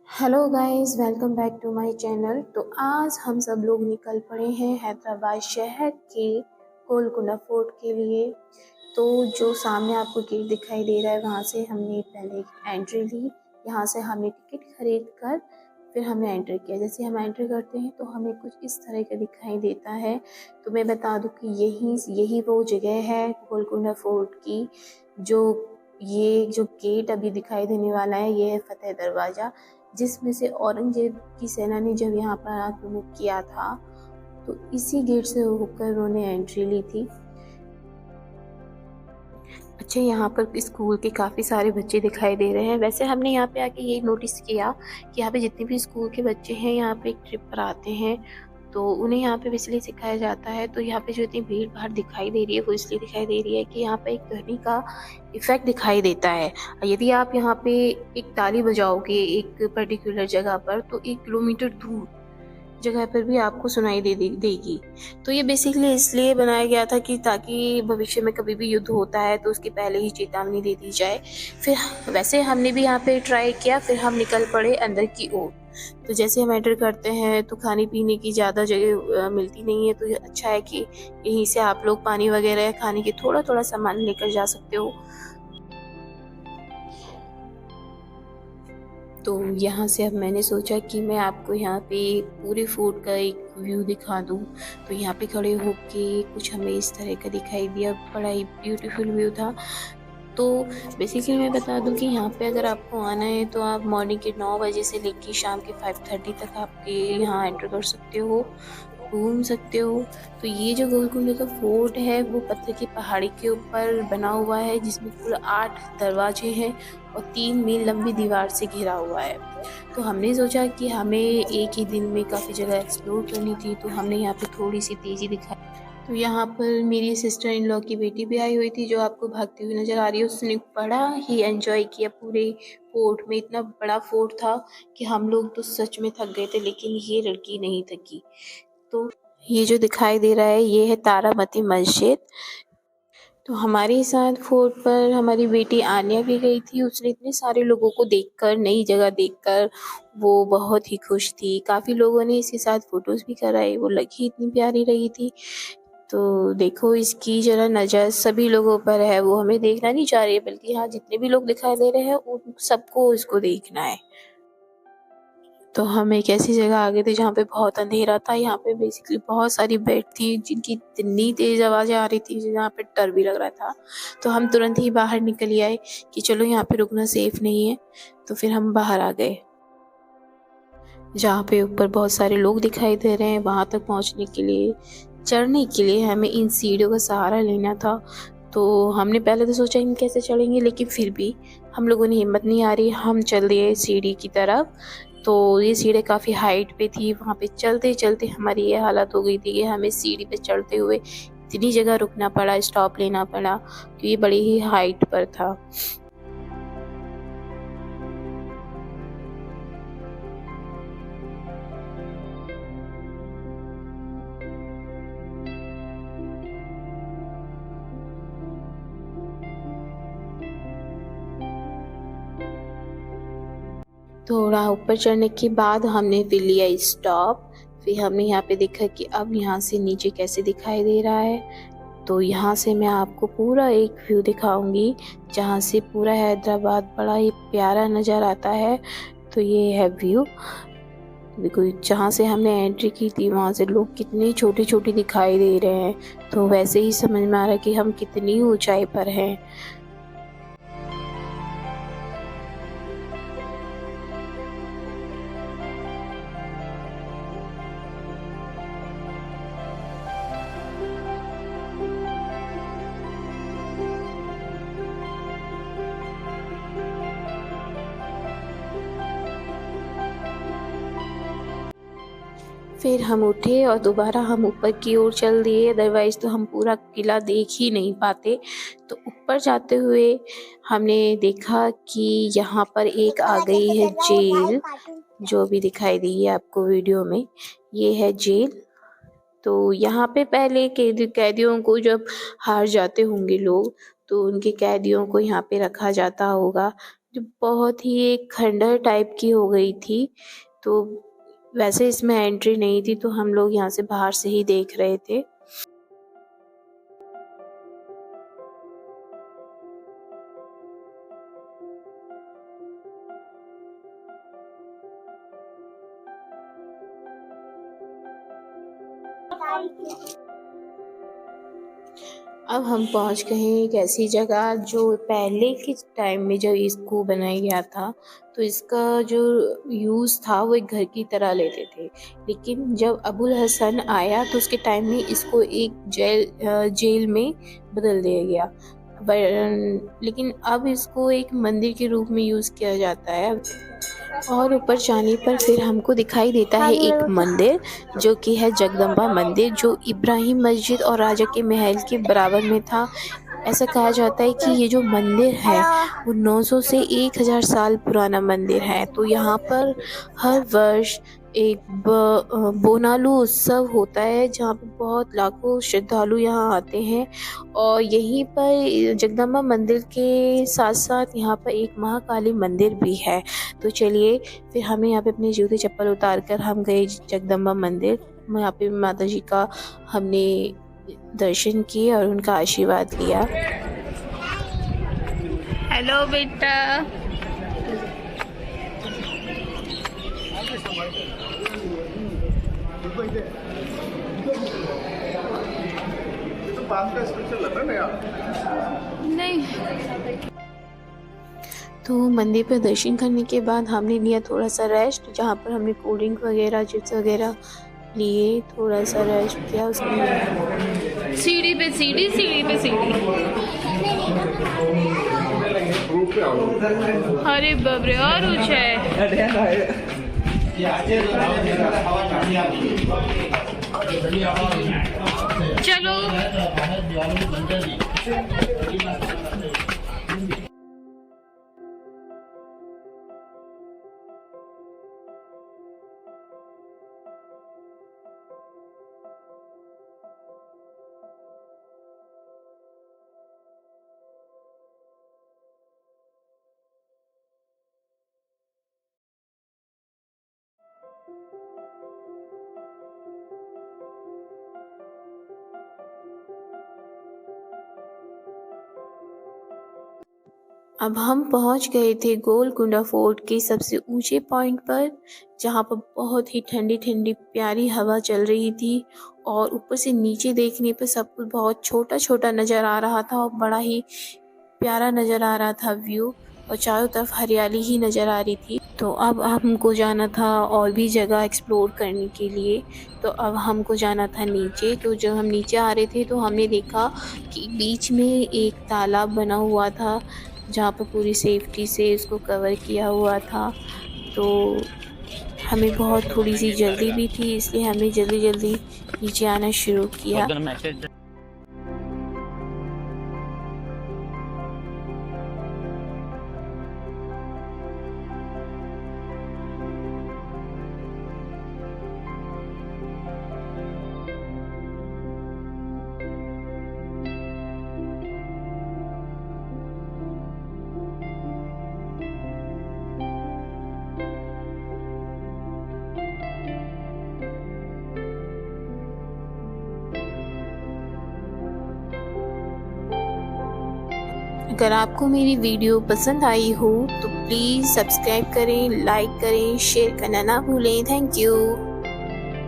Hello guys, welcome back to my channel. तो आज हम सब लोग निकल पड़े हैं हैदराबाद शहर के गोलकुंडा फोर्ट के लिए। तो जो सामने आपको गेट दिखाई दे रहा है, वहाँ से हमने पहले एंट्री ली। यहाँ से हमने टिकट खरीद कर फिर हमने एंटर किया। जैसे हम एंटर करते हैं तो हमें कुछ इस तरह का दिखाई देता है। तो मैं बता दूं कि यही वो जगह है गोलकुंडा फोर्ट की। ये जो गेट अभी दिखाई देने वाला है, ये है फतेह दरवाज़ा, जिसमें से औरंगजेब की सेना ने जब यहाँ पर आक्रमण किया था तो इसी गेट से होकर उन्होंने एंट्री ली थी। अच्छा, यहाँ पर स्कूल के काफ़ी सारे बच्चे दिखाई दे रहे हैं। वैसे हमने यहाँ पे आके ये नोटिस किया कि यहाँ पे जितने भी स्कूल के बच्चे हैं यहाँ पे एक ट्रिप पर आते हैं, तो उन्हें यहाँ पे इसलिए सिखाया जाता है। तो यहाँ पे जो इतनी भीड़ भाड़ दिखाई दे रही है वो इसलिए दिखाई दे रही है कि यहाँ पे एक ध्वनि का इफेक्ट दिखाई देता है। यदि आप यहाँ पे एक ताली बजाओगे एक पर्टिकुलर जगह पर, तो 1 किलोमीटर दूर जगह पर भी आपको सुनाई देगी। तो ये बेसिकली इसलिए बनाया गया था कि ताकि भविष्य में कभी भी युद्ध होता है तो उसके पहले ही चेतावनी दे दी जाए। फिर वैसे हमने भी यहाँ पे ट्राई किया, फिर हम निकल पड़े अंदर की ओर। तो जैसे हम एंटर करते हैं तो खाने पीने की ज़्यादा जगह मिलती नहीं है, तो ये अच्छा है कि यहीं से आप लोग पानी वगैरह या खाने की थोड़ा थोड़ा सामान लेकर जा सकते हो। तो यहाँ से अब मैंने सोचा कि मैं आपको यहाँ पे पूरे फोर्ट का एक व्यू दिखा दूँ। तो यहाँ पे खड़े होके कुछ हमें इस तरह का दिखाई दिया, बड़ा ही ब्यूटीफुल व्यू था। तो बेसिकली मैं बता दूं कि यहाँ पे अगर आपको आना है तो आप मॉर्निंग के 9 बजे से लेकर शाम के 5:30 तक आपके यहाँ एंटर कर सकते हो, घूम सकते हो। तो ये जो गोलकुंडा का फोर्ट है वो पत्थर की पहाड़ी के ऊपर बना हुआ है, जिसमें कुल 8 दरवाजे हैं और 3 मील लंबी दीवार से घिरा हुआ है। तो हमने सोचा कि हमें एक ही दिन में काफ़ी जगह एक्सप्लोर करनी थी, तो हमने यहाँ पे थोड़ी सी तेज़ी दिखाई। तो यहाँ पर मेरी सिस्टर इन लॉ की बेटी भी आई हुई थी, जो आपको भागती हुई नज़र आ रही है। उसने बड़ा ही एंजॉय किया पूरे फोर्ट में। इतना बड़ा फोर्ट था कि हम लोग तो सच में थक गए थे, लेकिन ये लड़की नहीं थकी। तो ये जो दिखाई दे रहा है ये है तारामती मस्जिद। तो हमारे साथ फोर्ट पर हमारी बेटी आन्या भी गई थी। उसने इतने सारे लोगों को देखकर, नई जगह देखकर वो बहुत ही खुश थी। काफ़ी लोगों ने इसके साथ फ़ोटोज़ भी कराए, वो लड़की इतनी प्यारी रही थी। तो देखो, इसकी जरा नज़र सभी लोगों पर है, वो हमें देखना नहीं चाह रही है, बल्कि हाँ, जितने भी लोग दिखाई दे रहे हैं उन सबको इसको देखना है। तो हम एक ऐसी जगह आ गए थे जहाँ पे बहुत अंधेरा था। यहाँ पे बेसिकली बहुत सारी बेड थी जिनकी इतनी तेज़ आवाज़ें आ रही थी, जहाँ पे डर भी लग रहा था। तो हम तुरंत ही बाहर निकल आए कि चलो यहाँ पे रुकना सेफ नहीं है। तो फिर हम बाहर आ गए, जहाँ पे ऊपर बहुत सारे लोग दिखाई दे रहे हैं। वहाँ तक पहुँचने के लिए, चढ़ने के लिए हमें इन सीढ़ियों का सहारा लेना था। तो हमने पहले तो सोचा इन कैसे चढ़ेंगे, लेकिन फिर भी हम लोगों ने हिम्मत नहीं आ रही, हम चल दिए सीढ़ी की तरफ। तो ये सीढ़ी काफ़ी हाइट पे थी, वहाँ पे चलते चलते हमारी ये हालत हो गई थी कि हमें सीढ़ी पे चढ़ते हुए इतनी जगह रुकना पड़ा, स्टॉप लेना पड़ा, क्योंकि ये बड़ी ही हाइट पर था। थोड़ा ऊपर चढ़ने के बाद हमने फिर लिया स्टॉप। फिर हमने यहाँ पे देखा कि अब यहाँ से नीचे कैसे दिखाई दे रहा है। तो यहाँ से मैं आपको पूरा एक व्यू दिखाऊंगी, जहाँ से पूरा हैदराबाद बड़ा ही प्यारा नज़र आता है। तो ये है व्यू। देखो, जहाँ से हमने एंट्री की थी वहाँ से लोग कितने छोटे छोटे दिखाई दे रहे हैं। तो वैसे ही समझ में आ रहा है कि हम कितनी ऊंचाई पर हैं। फिर हम उठे और दोबारा हम ऊपर की ओर चल दिए, अदरवाइज तो हम पूरा किला देख ही नहीं पाते। तो ऊपर जाते हुए हमने देखा कि यहाँ पर एक आ गई है जेल, जो भी दिखाई दी है आपको वीडियो में, ये है जेल। तो यहाँ पे पहले कैदियों को जब हार जाते होंगे लोग, तो उनके कैदियों को यहाँ पे रखा जाता होगा। जो बहुत ही एक खंडहर टाइप की हो गई थी। तो वैसे इसमें एंट्री नहीं थी, तो हम लोग यहाँ से बाहर से ही देख रहे थे। अब हम पहुंच गए हैं एक ऐसी जगह जो पहले के टाइम में जब इसको बनाया गया था, तो इसका जो यूज़ था वो एक घर की तरह लेते थे। लेकिन जब अबुल हसन आया तो उसके टाइम में इसको एक जेल में बदल दिया गया। लेकिन अब इसको एक मंदिर के रूप में यूज़ किया जाता है। और ऊपर जाने पर फिर हमको दिखाई देता है एक मंदिर, जो कि है जगदम्बा मंदिर, जो इब्राहिम मस्जिद और राजा के महल के बराबर में था। ऐसा कहा जाता है कि ये जो मंदिर है वो 900 से 1000 साल पुराना मंदिर है। तो यहाँ पर हर वर्ष एक बोनालू उत्सव होता है, जहाँ पर बहुत लाखों श्रद्धालु यहाँ आते हैं। और यहीं पर जगदम्बा मंदिर के साथ साथ यहाँ पर एक महाकाली मंदिर भी है। तो चलिए फिर हमें यहाँ पे अपने जूते चप्पल उतार कर हम गए जगदम्बा मंदिर। यहाँ पे माता जी का हमने दर्शन किए और उनका आशीर्वाद लिया। हेलो बेटा। नहीं। तो मंदिर पर दर्शन करने के बाद हमने लिया थोड़ा सा रेस्ट, जहाँ पर हमने कोल्ड ड्रिंक वगैरह चिप्स वगैरह लिए, थोड़ा सा रेस्ट किया। उसके सीढ़ी पे सीढ़ी, सीढ़ी पे सीढ़ी। अरे बाप रे, और ऊंचा है। चलो। अब हम पहुंच गए थे गोलकुंडा फोर्ट के सबसे ऊंचे पॉइंट पर, जहां पर बहुत ही ठंडी ठंडी प्यारी हवा चल रही थी। और ऊपर से नीचे देखने पर सब कुछ बहुत छोटा छोटा नज़र आ रहा था और बड़ा ही प्यारा नज़र आ रहा था व्यू, और चारों तरफ हरियाली ही नज़र आ रही थी। तो अब हमको जाना था और भी जगह एक्सप्लोर करने के लिए। तो अब हमको जाना था नीचे। तो जब हम नीचे आ रहे थे तो हमने देखा कि बीच में एक तालाब बना हुआ था, जहाँ पर पूरी सेफ्टी से इसको कवर किया हुआ था। तो हमें बहुत थोड़ी सी जल्दी भी थी, इसलिए हमें जल्दी जल्दी नीचे आना शुरू किया। अगर आपको मेरी वीडियो पसंद आई हो तो प्लीज़ सब्सक्राइब करें, लाइक करें, शेयर करना ना भूलें। Thank you.